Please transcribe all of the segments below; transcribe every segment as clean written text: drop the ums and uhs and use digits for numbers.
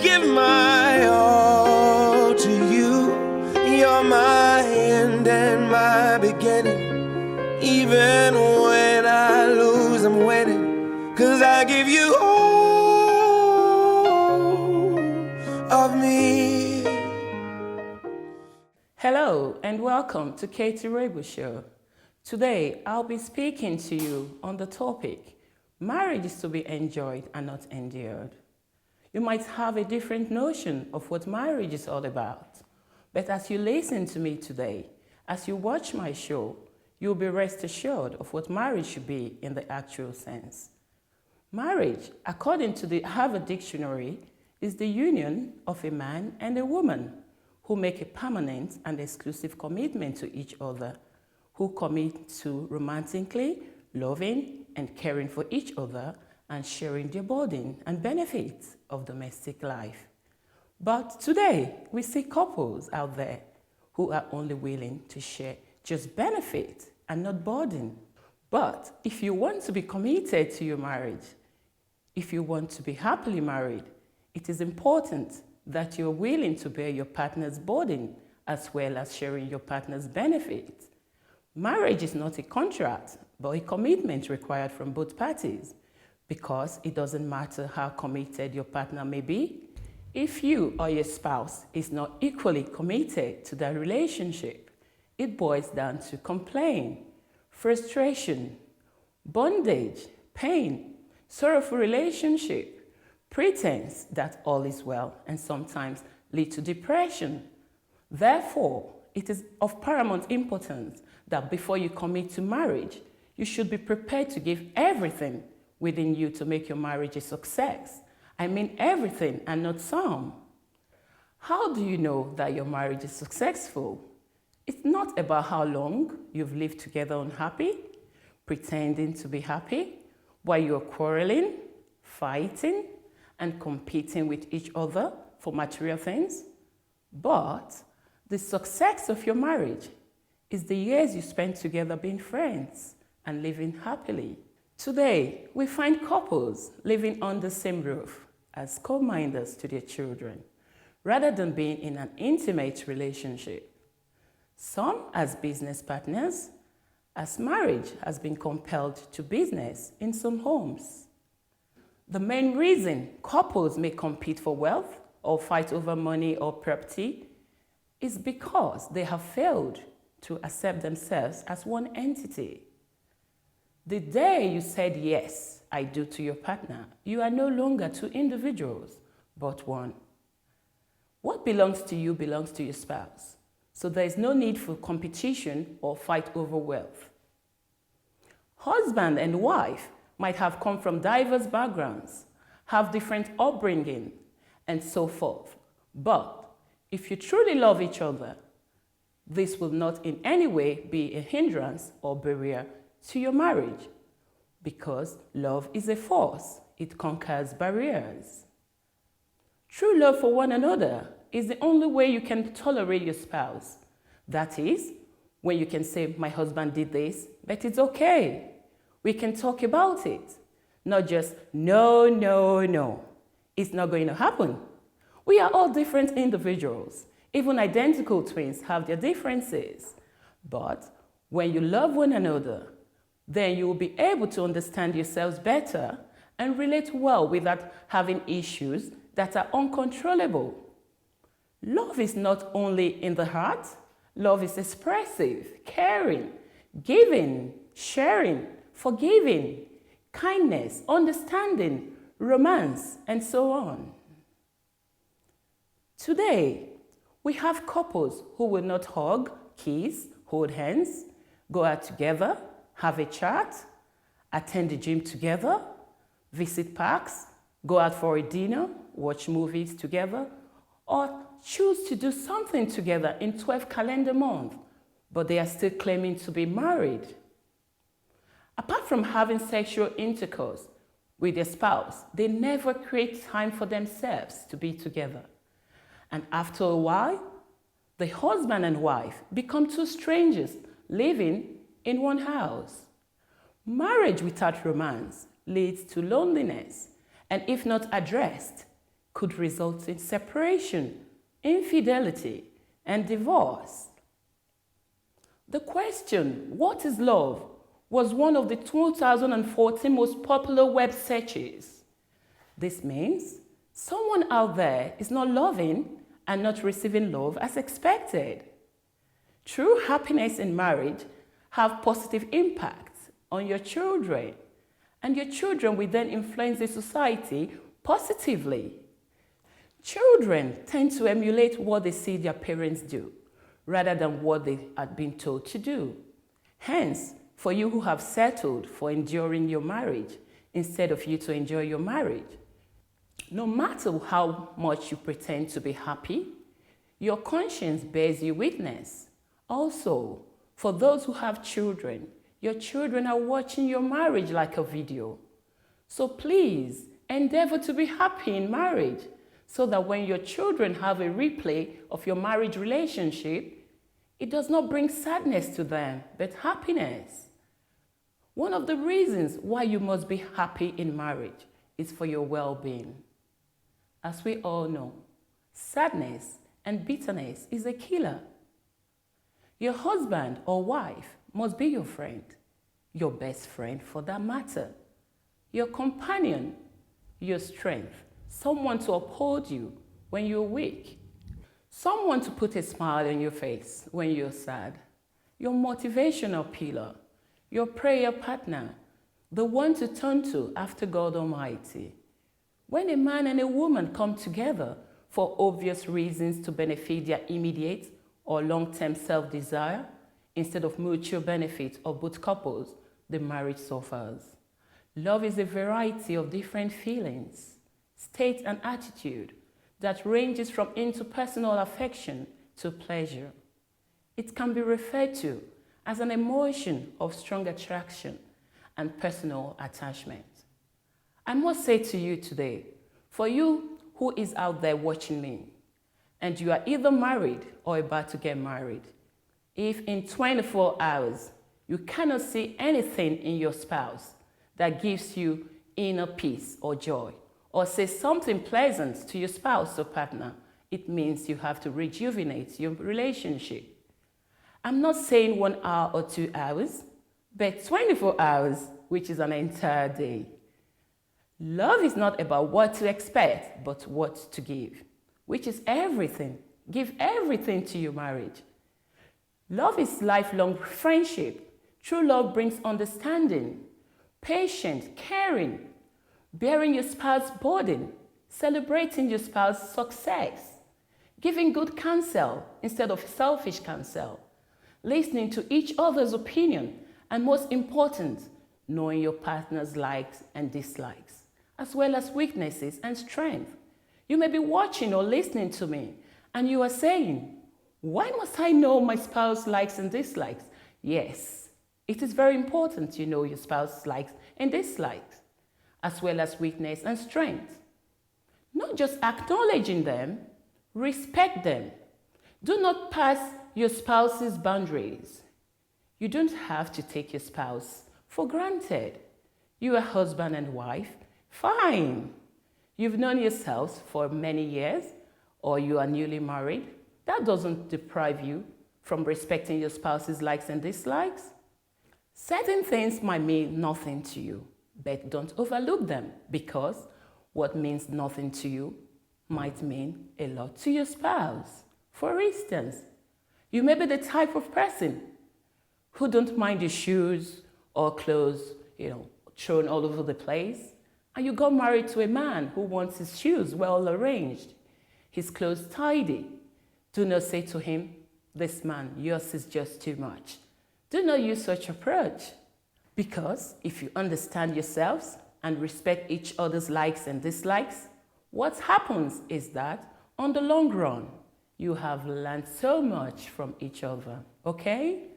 give my all to you. You're my end and my beginning. Even when I lose, I'm winning. 'Cause I give you all of me. Hello and welcome to IROEGBU Show. Today I'll be speaking to you on the topic, marriage is to be enjoyed and not endured. You might have a different notion of what marriage is all about, but as you listen to me today, as you watch my show, you'll be rest assured of what marriage should be in the actual sense. Marriage, according to the Harvard Dictionary, is the union of a man and a woman who make a permanent and exclusive commitment to each other, who commit to romantically loving and caring for each other and sharing their burden and benefits of domestic life. But today, we see couples out there who are only willing to share just benefit and not burden. But if you want to be committed to your marriage, if you want to be happily married, it is important that you're willing to bear your partner's burden as well as sharing your partner's benefits. Marriage is not a contract, but a commitment required from both parties, because it doesn't matter how committed your partner may be. If you or your spouse is not equally committed to that relationship, it boils down to complaint, frustration, bondage, pain, sorrowful relationship, pretense that all is well, and sometimes lead to depression. Therefore, it is of paramount importance that before you commit to marriage, you should be prepared to give everything within you to make your marriage a success. I mean everything and not some. How do you know that your marriage is successful? It's not about how long you've lived together unhappy, pretending to be happy, while you're quarreling, fighting, and competing with each other for material things. But the success of your marriage is the years you spend together being friends and living happily. Today, we find couples living on the same roof as co-minders to their children, rather than being in an intimate relationship. Some as business partners, as marriage has been compelled to business in some homes. The main reason couples may compete for wealth or fight over money or property is because they have failed to accept themselves as one entity. The day you said, yes, I do to your partner, you are no longer two individuals, but one. What belongs to you belongs to your spouse, so there is no need for competition or fight over wealth. Husband and wife might have come from diverse backgrounds, have different upbringing, and so forth. But if you truly love each other, this will not in any way be a hindrance or barrier to your marriage, because love is a force. It conquers barriers. True love for one another is the only way you can tolerate your spouse. That is, when you can say, my husband did this, but it's okay. We can talk about it, not just, no, no, no. It's not going to happen. We are all different individuals. Even identical twins have their differences. But when you love one another, then you will be able to understand yourselves better and relate well without having issues that are uncontrollable. Love is not only in the heart, love is expressive, caring, giving, sharing, forgiving, kindness, understanding, romance, and so on. Today, we have couples who will not hug, kiss, hold hands, go out together, have a chat, attend the gym together, visit parks, go out for a dinner, watch movies together, or choose to do something together in 12 calendar months, but they are still claiming to be married. Apart from having sexual intercourse with their spouse, they never create time for themselves to be together. And after a while, the husband and wife become two strangers living in one house. Marriage without romance leads to loneliness, and if not addressed, could result in separation, infidelity, and divorce. The question, what is love, was one of the 2014 most popular web searches. This means someone out there is not loving and not receiving love as expected. True happiness in marriage have positive impacts on your children, and your children will then influence the society positively. Children tend to emulate what they see their parents do, rather than what they had been told to do. Hence, for you who have settled for enduring your marriage instead of you to enjoy your marriage, no matter how much you pretend to be happy, your conscience bears you witness. Also, for those who have children, your children are watching your marriage like a video. So please, endeavor to be happy in marriage so that when your children have a replay of your marriage relationship, it does not bring sadness to them, but happiness. One of the reasons why you must be happy in marriage is for your well-being. As we all know, sadness and bitterness is a killer. Your husband or wife must be your friend, your best friend for that matter, your companion, your strength, someone to uphold you when you're weak, someone to put a smile on your face when you're sad, your motivational pillar, your prayer partner, the one to turn to after God Almighty. When a man and a woman come together for obvious reasons to benefit their immediate or long-term self-desire, instead of mutual benefit of both couples, the marriage suffers. Love is a variety of different feelings, states, and attitude that ranges from interpersonal affection to pleasure. It can be referred to as an emotion of strong attraction and personal attachment. I must say to you today, for you who is out there watching me, and you are either married or about to get married, if in 24 hours you cannot see anything in your spouse that gives you inner peace or joy, or say something pleasant to your spouse or partner, it means you have to rejuvenate your relationship. I'm not saying 1 hour or 2 hours, but 24 hours, which is an entire day. Love is not about what to expect, but what to give, which is everything. Give everything to your marriage. Love is lifelong friendship. True love brings understanding, patience, caring, bearing your spouse's burden, celebrating your spouse's success, giving good counsel instead of selfish counsel, listening to each other's opinion, and most important, knowing your partner's likes and dislikes, as well as weaknesses and strength. You may be watching or listening to me, and you are saying, why must I know my spouse's likes and dislikes? Yes, it is very important you know your spouse's likes and dislikes, as well as weakness and strength. Not just acknowledging them, respect them. Do not pass your spouse's boundaries. You don't have to take your spouse for granted. You are husband and wife, fine. You've known yourselves for many years, or you are newly married. That doesn't deprive you from respecting your spouse's likes and dislikes. Certain things might mean nothing to you, but don't overlook them, because what means nothing to you might mean a lot to your spouse. For instance, you may be the type of person who don't mind your shoes or clothes, thrown all over the place, and you got married to a man who wants his shoes well arranged, his clothes tidy. Do not say to him, "This man, yours is just too much." Do not use such approach, because if you understand yourselves and respect each other's likes and dislikes, what happens is that on the long run, you have learned so much from each other, okay?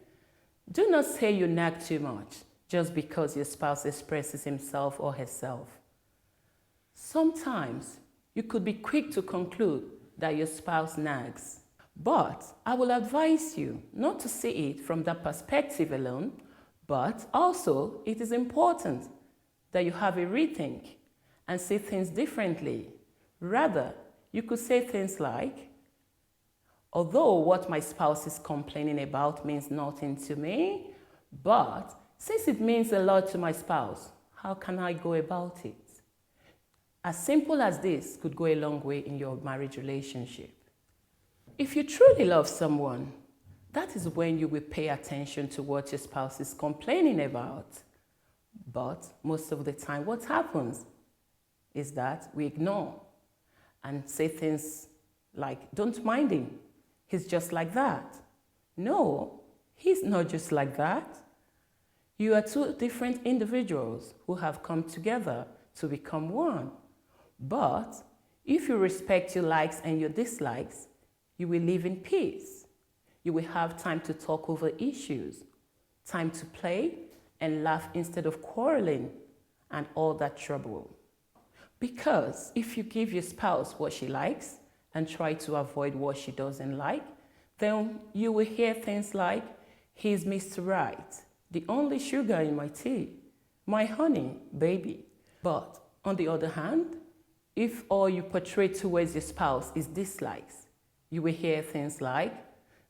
Do not say you nag too much just because your spouse expresses himself or herself. Sometimes you could be quick to conclude that your spouse nags, but I will advise you not to see it from that perspective alone, but also it is important that you have a rethink and see things differently. Rather, you could say things like, although what my spouse is complaining about means nothing to me, but since it means a lot to my spouse, how can I go about it? As simple as this could go a long way in your marriage relationship. If you truly love someone, that is when you will pay attention to what your spouse is complaining about. But most of the time, what happens is that we ignore and say things like, don't mind him, he's just like that. No, he's not just like that. You are two different individuals who have come together to become one. But if you respect your likes and your dislikes, you will live in peace. You will have time to talk over issues, time to play and laugh instead of quarreling and all that trouble. Because if you give your spouse what she likes and try to avoid what she doesn't like, then you will hear things like, he's Mr. Right, the only sugar in my tea, my honey, baby. But on the other hand, if all you portray towards your spouse is dislikes, you will hear things like,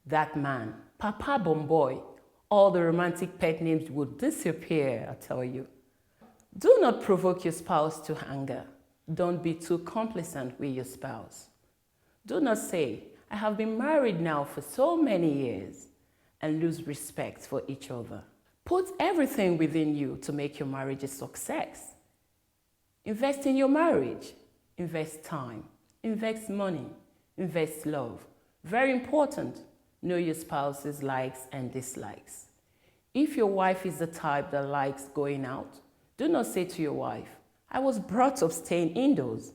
that man, Papa Bomboy, all the romantic pet names would disappear, I tell you. Do not provoke your spouse to anger. Don't be too complacent with your spouse. Do not say, I have been married now for so many years, and lose respect for each other. Put everything within you to make your marriage a success. Invest in your marriage. Invest time. Invest money. Invest love. Very important. Know your spouse's likes and dislikes. If your wife is the type that likes going out, do not say to your wife, I was brought up staying indoors.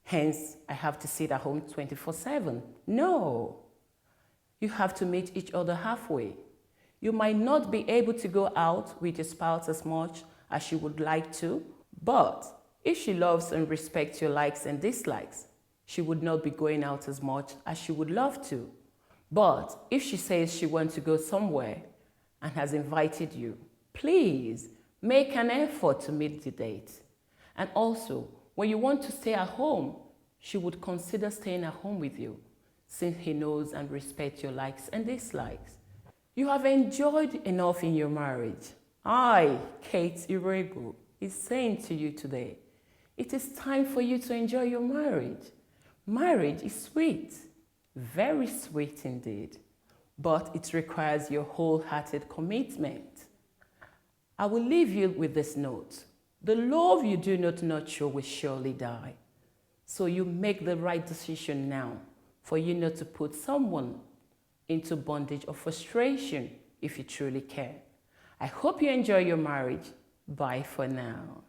Hence, I have to sit at home 24/7. No. You have to meet each other halfway. You might not be able to go out with your spouse as much as you would like to, but if she loves and respects your likes and dislikes, she would not be going out as much as she would love to. But if she says she wants to go somewhere and has invited you, please make an effort to meet the date. And also, when you want to stay at home, she would consider staying at home with you, since he knows and respects your likes and dislikes. You have enjoyed enough in your marriage. I, Kate IROEGBU, is saying to you today, it is time for you to enjoy your marriage. Marriage is sweet, very sweet indeed, but it requires your wholehearted commitment. I will leave you with this note. The love you do not nurture will surely die. So you make the right decision now for you not to put someone into bondage or frustration if you truly care. I hope you enjoy your marriage. Bye for now.